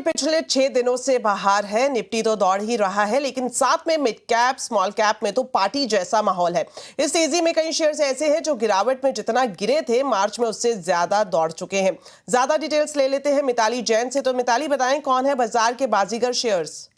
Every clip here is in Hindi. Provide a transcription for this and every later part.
पिछले 6 दिनों से बाहर है। निफ्टी तो दौड़ ही रहा है, लेकिन साथ में मिड कैप स्मॉल कैप में तो पार्टी जैसा माहौल है। इस तेजी में कई शेयर्स ऐसे हैं जो गिरावट में जितना गिरे थे मार्च में उससे ज्यादा दौड़ चुके हैं। ज्यादा डिटेल्स ले लेते हैं मिताली जैन से। तो मिताली, बताएं कौन है बाजार के बाजीगर शेयर्स?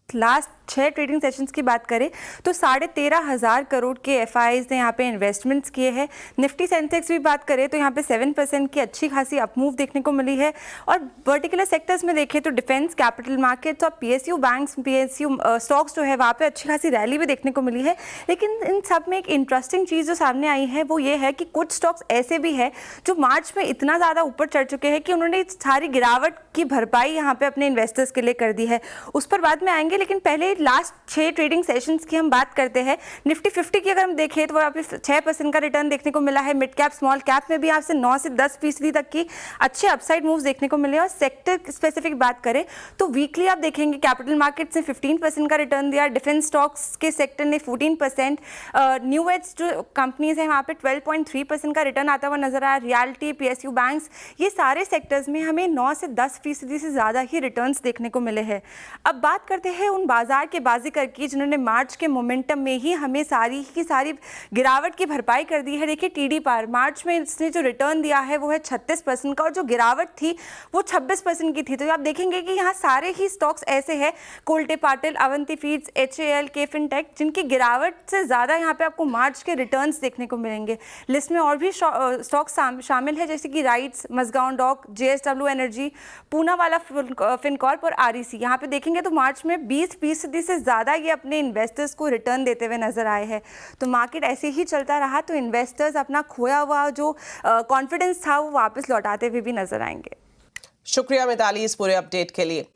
लास्ट 6 ट्रेडिंग सेशंस की बात करें तो 13,500 करोड़ के एफआईज ने यहाँ पे इन्वेस्टमेंट्स किए हैं। निफ्टी सेंसेक्स भी बात करें तो यहाँ पे 7% की अच्छी खासी अपमूव देखने को मिली है। और पर्टिकुलर सेक्टर्स में देखें तो डिफेंस, कैपिटल मार्केट्स और पीएसयू बैंक्स, पीएसयू स्टॉक्स जो है वहाँ पे अच्छी खासी रैली भी देखने को मिली है। लेकिन इन सब में एक इंटरेस्टिंग चीज़ जो सामने आई है वो ये है कि कुछ स्टॉक्स ऐसे भी है जो मार्च में इतना ज़्यादा ऊपर चढ़ चुके हैं कि उन्होंने सारी गिरावट की भरपाई यहाँ पे अपने इन्वेस्टर्स के लिए कर दी है। उस पर बाद में आएंगे, लेकिन पहले लास्ट 6 ट्रेडिंग सेशंस की हम बात करते हैं। निफ्टी 50 की अगर हम देखें तो वहाँ पे 6% का रिटर्न देखने को मिला है। मिड कैप स्मॉल कैप में भी आपसे 9 से 10% तक की अच्छे अपसाइड मूव्स देखने को मिले। और सेक्टर स्पेसिफिक बात करें तो वीकली आप देखेंगे कैपिटल मार्केट्स ने 15% का रिटर्न दिया, डिफेंस स्टॉक्स के सेक्टर ने 14%, न्यू एज जो कंपनीज हैं वहाँ पे 12.3% का रिटर्न आता हुआ नजर आया। रियलिटी, पीएसयू बैंक्स, ये सारे सेक्टर्स में हमें 9 से 10% से ज़्यादा ही रिटर्न्स देखने को मिले हैं। अब बात करते हैं उन बाजार के बाजीगर की जिन्होंने मार्च के मोमेंटम में ही हमें सारी की सारी गिरावट की भरपाई कर दी है। देखिए टीडी पावर मार्च में इसने जो रिटर्न दिया है वो है 36% का, और जो गिरावट थी वो 26% की थी। तो आप देखेंगे कि यहाँ सारे ही स्टॉक्स ऐसे हैं, Kolte Patil, Avanti Feeds, HAL, KFin Tech, जिनकी गिरावट से ज़्यादा यहाँ पे आपको मार्च के रिटर्न्स देखने को मिलेंगे। लिस्ट में और भी स्टॉक्स शामिल है जैसे कि RITES, Mazagon Dock, JSW Energy, Poonawalla Fincorp और आरईसी। यहाँ पे देखेंगे तो मार्च में 20% से ज़्यादा ये अपने इन्वेस्टर्स को रिटर्न देते हुए नजर आए हैं। तो मार्केट ऐसे ही चलता रहा तो इन्वेस्टर्स अपना खोया हुआ जो कॉन्फिडेंस था वो वापस लौटाते हुए भी नजर आएंगे। शुक्रिया मिताली इस पूरे अपडेट के लिए।